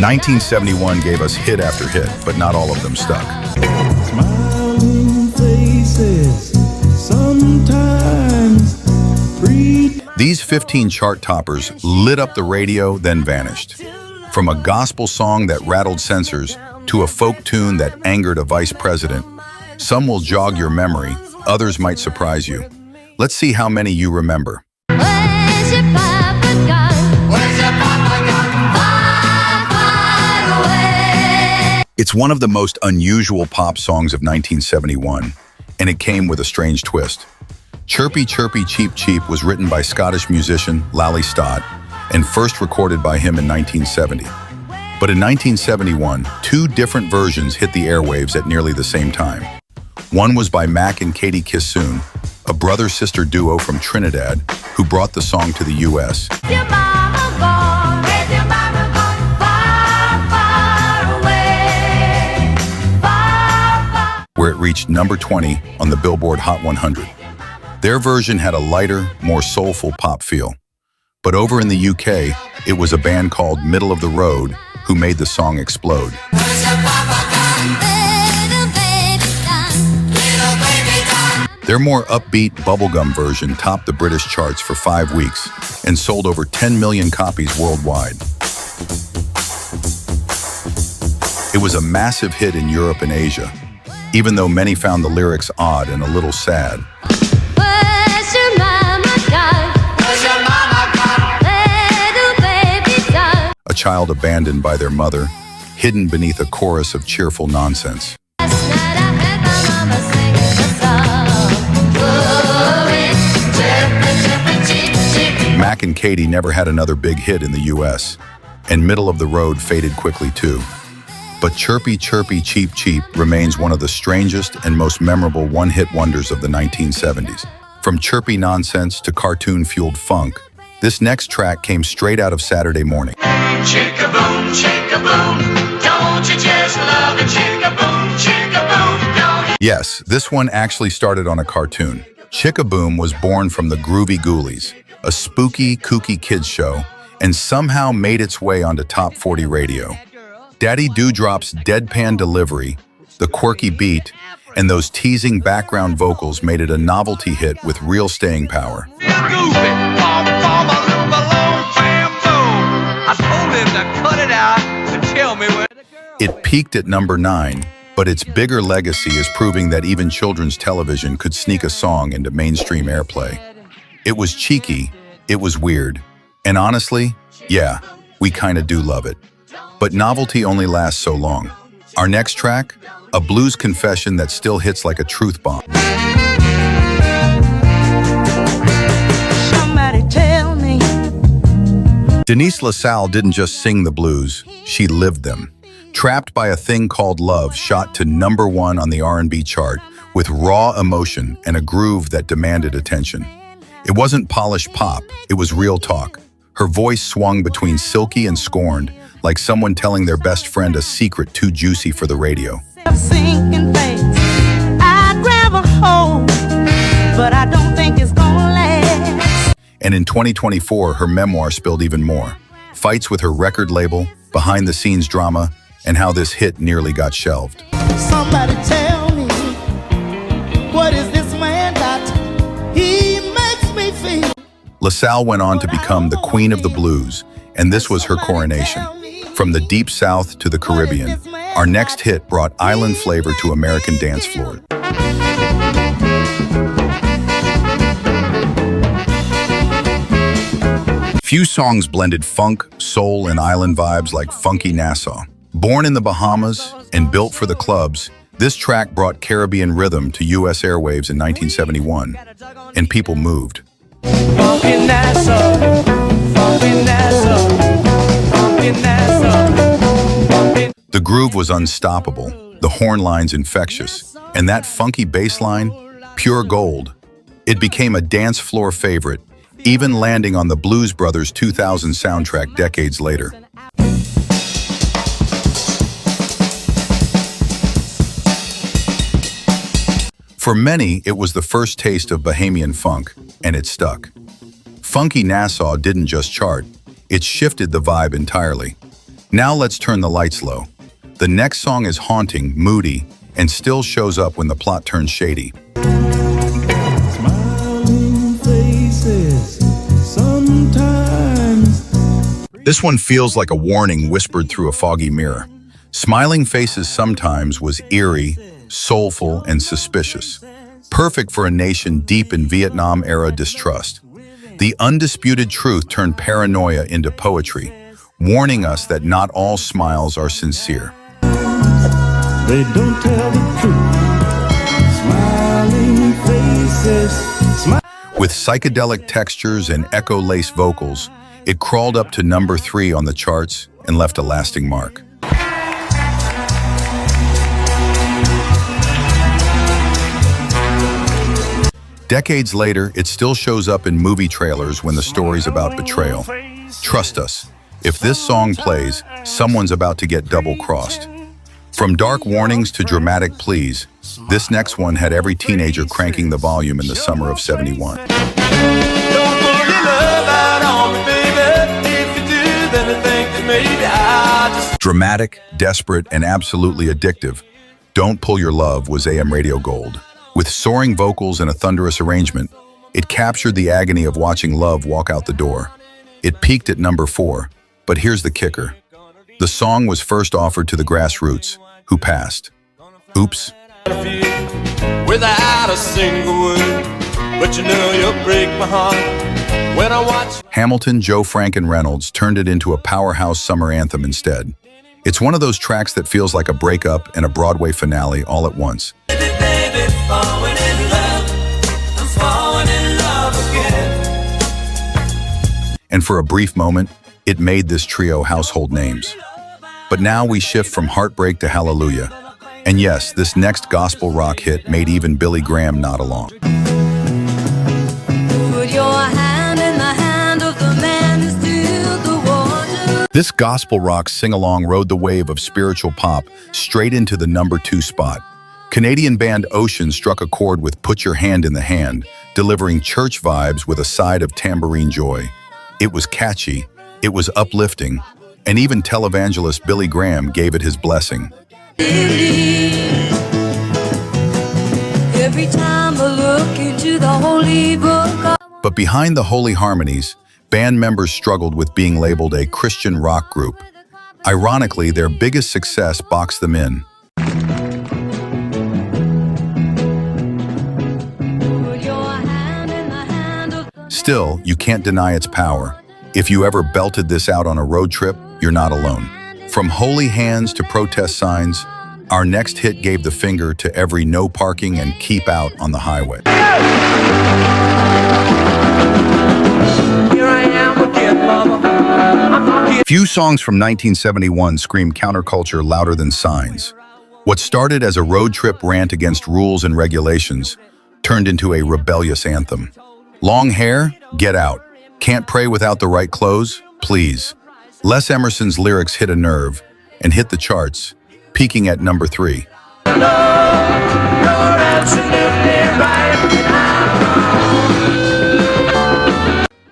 1971 gave us hit after hit, but not all of them stuck. Smiling faces, sometimes These 15 chart toppers lit up the radio, then vanished. From a gospel song that rattled censors to a folk tune that angered a vice president, some will jog your memory, others might surprise you. Let's see how many you remember. Where's your papa gone? Where's your papa gone? Far, far away. It's one of the most unusual pop songs of 1971, and it came with a strange twist. Chirpy, Chirpy, Cheep, Cheep was written by Scottish musician Lally Stott and first recorded by him in 1970. But in 1971, two different versions hit the airwaves at nearly the same time. One was by Mac and Katie Kissoon, a brother-sister duo from Trinidad who brought the song to the U.S. Your mama gone, where's your mama gone? Far, far away. Far, far. Where it reached number 20 on the Billboard Hot 100. Their version had a lighter, more soulful pop feel. But over in the UK, it was a band called Middle of the Road who made the song explode. Where's your papa gone? Little baby gone. Little baby gone. Their more upbeat bubblegum version topped the British charts for 5 weeks and sold over 10 million copies worldwide. It was a massive hit in Europe and Asia, even though many found the lyrics odd and a little sad. Where's your mama gone? Where's your mama gone? Little baby gone. A child abandoned by their mother, hidden beneath a chorus of cheerful nonsense. Last night I heard my mama singing a song. Orient, chirpy, chirpy, cheep, cheep. Mac and Katie never had another big hit in the US, and Middle of the Road faded quickly too. But Chirpy, Chirpy, Cheep, Cheep remains one of the strangest and most memorable one-hit wonders of the 1970s. From chirpy nonsense to cartoon-fueled funk, this next track came straight out of Saturday morning. Chicka boom, don't you just love it? Chicka boom, don't you? Yes, this one actually started on a cartoon. Chicka Boom was born from the Groovy Ghoulies, a spooky, kooky kids show, and somehow made its way onto Top 40 radio. Daddy Dewdrop's deadpan delivery, the quirky beat, and those teasing background vocals made it a novelty hit with real staying power. It peaked at number 9, but its bigger legacy is proving that even children's television could sneak a song into mainstream airplay. It was cheeky, it was weird, and honestly, yeah, we kinda do love it. But novelty only lasts so long. Our next track, a blues confession that still hits like a truth bomb. Somebody tell me. Denise LaSalle didn't just sing the blues, she lived them. Trapped by a Thing Called Love shot to number 1 on the R&B chart with raw emotion and a groove that demanded attention. It wasn't polished pop, it was real talk. Her voice swung between silky and scorned, like someone telling their best friend a secret too juicy for the radio. Sinking face. I'd grab a hold, but I don't think it's gonna last. And in 2024, her memoir spilled even more. Fights with her record label, behind-the-scenes drama, and how this hit nearly got shelved. Somebody tell me, what is this man got? He makes me feel. LaSalle went on to become the queen of the blues, and this was her coronation. From the Deep South to the Caribbean, our next hit brought island flavor to American dance floors. Few songs blended funk, soul, and island vibes like funky Nassau. Born in the Bahamas and built for the clubs, this track brought Caribbean rhythm to U.S. airwaves in 1971, and people moved. Funky Nassau, funky Nassau, funky Nassau, funky. The groove was unstoppable, the horn lines infectious, and that funky bass line, pure gold. It became a dance floor favorite, even landing on the Blues Brothers 2000 soundtrack decades later. For many, it was the first taste of Bahamian funk, and it stuck. Funky Nassau didn't just chart, it shifted the vibe entirely. Now let's turn the lights low. The next song is haunting, moody, and still shows up when the plot turns shady. Smiling faces, sometimes. This one feels like a warning whispered through a foggy mirror. Smiling Faces Sometimes was eerie, soulful, and suspicious. Perfect for a nation deep in Vietnam-era distrust. The undisputed truth turned paranoia into poetry, warning us that not all smiles are sincere. They don't tell the truth. Smiling faces, With psychedelic textures and echo-laced vocals, it crawled up to number 3 on the charts and left a lasting mark. Decades later, it still shows up in movie trailers when the story's about betrayal. Trust us, if this song plays, someone's about to get double-crossed. From dark warnings to dramatic pleas, this next one had every teenager cranking the volume in the summer of '71. don't put your love out on me, baby. If you do, then I think that maybe I just Dramatic, desperate, and absolutely addictive, Don't Pull Your Love was AM radio gold. With soaring vocals and a thunderous arrangement, it captured the agony of watching love walk out the door. It peaked at number 4, but here's the kicker. The song was first offered to the Grassroots, who passed. Oops. without a single word. But you know you'll break my heart when I watch. Hamilton, Joe Frank, and Reynolds turned it into a powerhouse summer anthem instead. It's one of those tracks that feels like a breakup and a Broadway finale all at once. Baby, falling in love. I'm falling in love again. And for a brief moment, it made this trio household names. But now we shift from heartbreak to hallelujah. And yes, this next gospel rock hit made even Billy Graham nod along. Put your hand in the hand of the man who stilled the water. This gospel rock sing-along rode the wave of spiritual pop straight into the number 2 spot. Canadian band Ocean struck a chord with Put Your Hand in the Hand, delivering church vibes with a side of tambourine joy. It was catchy, it was uplifting, and even televangelist Billy Graham gave it his blessing. Every time I look into the holy book. But behind the holy harmonies, band members struggled with being labeled a Christian rock group. Ironically, their biggest success boxed them in. Put your hand in the hand of the Still, you can't deny its power. If you ever belted this out on a road trip, you're not alone. From holy hands to protest signs, our next hit gave the finger to every no parking and keep out on the highway. Here I am again, mama. Few songs from 1971 scream counterculture louder than Signs. What started as a road trip rant against rules and regulations turned into a rebellious anthem. Long hair? Get out. Can't pray without the right clothes? Please. Les Emerson's lyrics hit a nerve and hit the charts, peaking at number 3. You're absolutely right.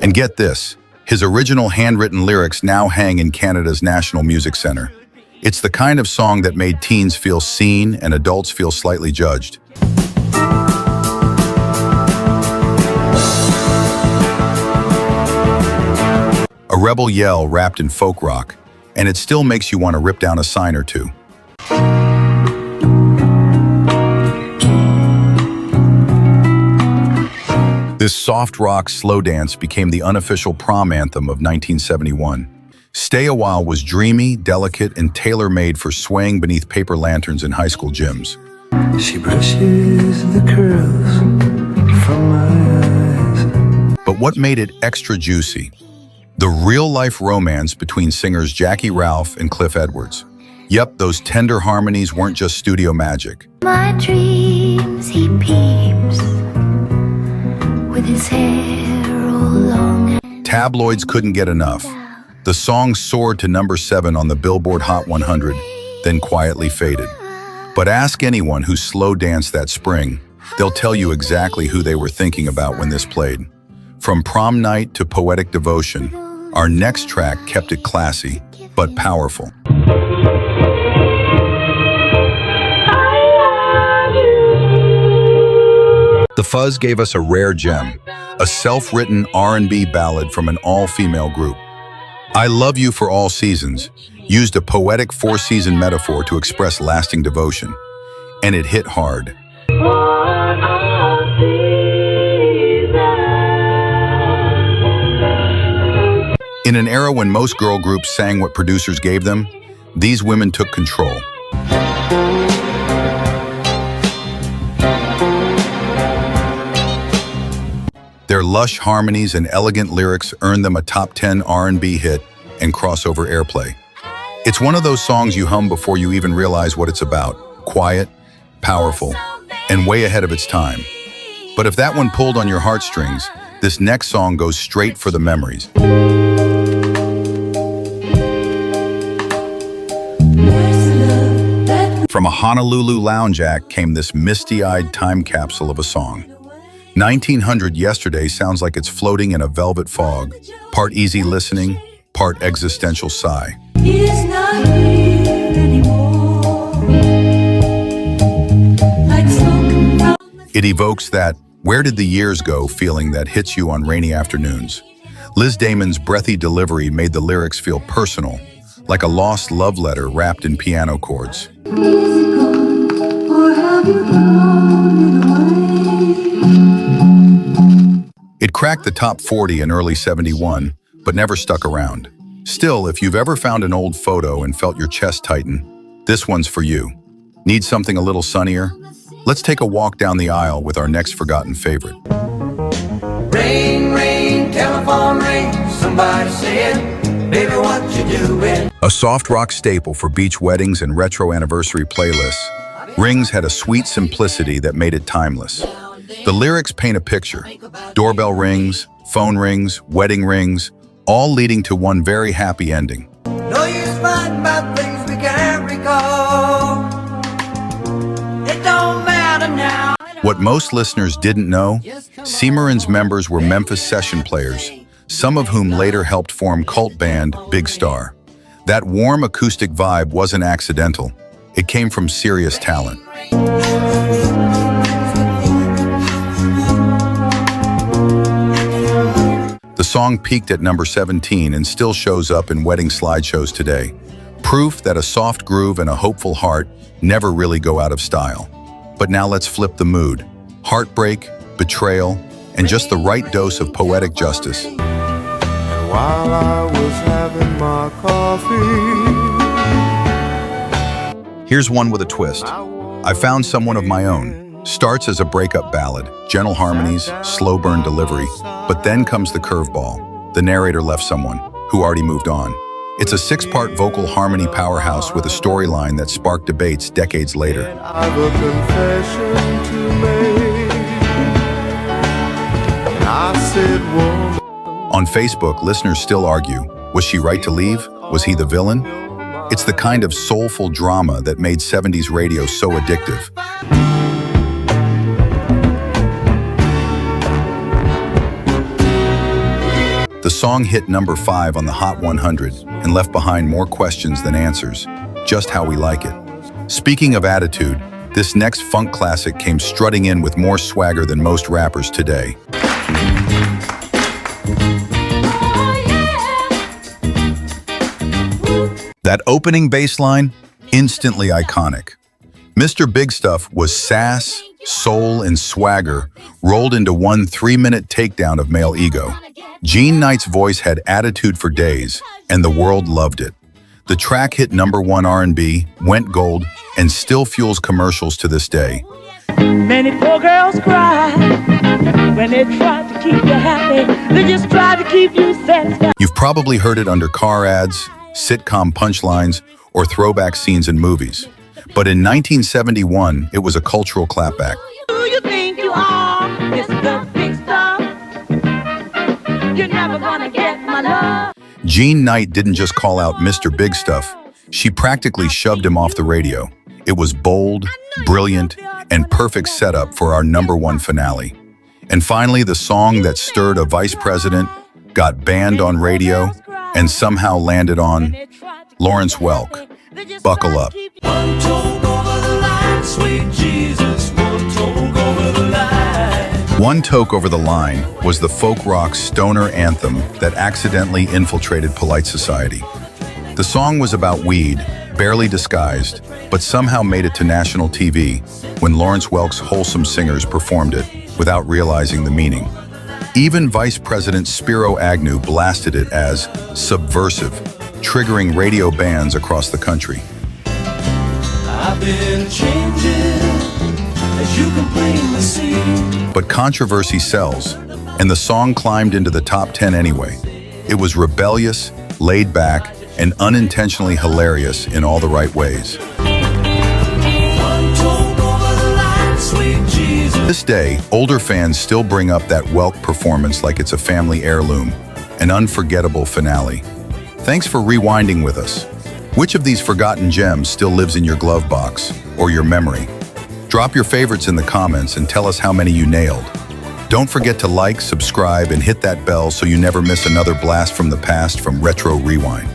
And get this, his original handwritten lyrics now hang in Canada's National Music Centre. It's the kind of song that made teens feel seen and adults feel slightly judged. A rebel yell wrapped in folk rock, and it still makes you want to rip down a sign or two. This soft rock slow dance became the unofficial prom anthem of 1971. Stay a While was dreamy, delicate, and tailor-made for swaying beneath paper lanterns in high school gyms. She brushes the curls from my eyes. But what made it extra juicy? The real-life romance between singers Jackie Ralph and Cliff Edwards. Yep, those tender harmonies weren't just studio magic. My dreams he peeps with his hair all long. Tabloids couldn't get enough. The song soared to number 7 on the Billboard Hot 100, then quietly faded. But ask anyone who slow danced that spring, they'll tell you exactly who they were thinking about when this played. From Prom Night to Poetic Devotion, our next track kept it classy, but powerful. The Fuzz gave us a rare gem, a self-written R&B ballad from an all-female group. I Love You for All Seasons used a poetic four-season metaphor to express lasting devotion, and it hit hard. In an era when most girl groups sang what producers gave them, these women took control. Their lush harmonies and elegant lyrics earned them a top 10 R&B hit and crossover airplay. It's one of those songs you hum before you even realize what it's about. Quiet, powerful, and way ahead of its time. But if that one pulled on your heartstrings, this next song goes straight for the memories. From a Honolulu lounge act came this misty-eyed time capsule of a song. 1900 yesterday sounds like it's floating in a velvet fog, part easy listening, part existential sigh. He's not here anymore. Like smoke from It evokes that "where did the years go" feeling that hits you on rainy afternoons. Liz Damon's breathy delivery made the lyrics feel personal, like a lost love letter wrapped in piano chords. or have you thrown it away? It cracked the top 40 in early '71, but never stuck around. Still, if you've ever found an old photo and felt your chest tighten, this one's for you. Need something a little sunnier? Let's take a walk down the aisle with our next forgotten favorite. Rain, rain, telephone ring. Somebody said, baby, what you doing? A soft rock staple for beach weddings and retro anniversary playlists, Rings had a sweet simplicity that made it timeless. The lyrics paint a picture. Doorbell rings, phone rings, wedding rings, all leading to one very happy ending. No use fighting about things we can't recall. It don't matter now. What most listeners didn't know, Cymarron's members were Memphis session players, some of whom later helped form cult band Big Star. That warm acoustic vibe wasn't accidental. It came from serious talent. The song peaked at number 17 and still shows up in wedding slideshows today. Proof that a soft groove and a hopeful heart never really go out of style. But now let's flip the mood. Heartbreak, betrayal, and just the right dose of poetic justice. And while I was having my coffee, Here's one with a twist. I Found Someone of My Own. Starts as a breakup ballad, gentle harmonies, slow burn delivery, but then comes the curveball. The narrator left someone who already moved on. It's a 6-part vocal harmony powerhouse with a storyline that sparked debates decades later. I've a confession to make. And I said, woman, On Facebook, listeners still argue, was she right to leave? Was he the villain? It's the kind of soulful drama that made 70s radio so addictive. The song hit number 5 on the Hot 100 and left behind more questions than answers, just how we like it. Speaking of attitude, this next funk classic came strutting in with more swagger than most rappers today. That opening bass line, instantly iconic. Mr. Big Stuff was sass, soul, and swagger rolled into one 3-minute takedown of male ego. Gene Knight's voice had attitude for days, and the world loved it. The track hit number 1 R&B, went gold, and still fuels commercials to this day. Many poor girls cry when they try to keep you happy. They just try to keep you satisfied. You've probably heard it under car ads, sitcom punchlines, or throwback scenes in movies. But in 1971, it was a cultural clapback. Who you think you are, Mr. Big Stuff? You're never gonna get my love. Gene Knight didn't just call out Mr. Big Stuff, she practically shoved him off the radio. It was bold, brilliant, and perfect setup for our number 1 finale. And finally, the song that stirred a vice president, got banned on radio, and somehow landed on Lawrence Welk. Buckle up. One toke over the line, sweet Jesus, one toke over the line. One Toke Over the Line was the folk rock stoner anthem that accidentally infiltrated polite society. The song was about weed, barely disguised, but somehow made it to national TV when Lawrence Welk's wholesome singers performed it without realizing the meaning. Even Vice President Spiro Agnew blasted it as subversive, triggering radio bans across the country. I've been changing, as you can plainly see. But controversy sells, and the song climbed into the top 10 anyway. It was rebellious, laid back, and unintentionally hilarious in all the right ways. One toke over the line, sweet Jesus. To this day, older fans still bring up that Welk performance like it's a family heirloom, an unforgettable finale. Thanks for rewinding with us. Which of these forgotten gems still lives in your glove box or your memory? Drop your favorites in the comments and tell us how many you nailed. Don't forget to like, subscribe, and hit that bell so you never miss another blast from the past from Retro Rewind.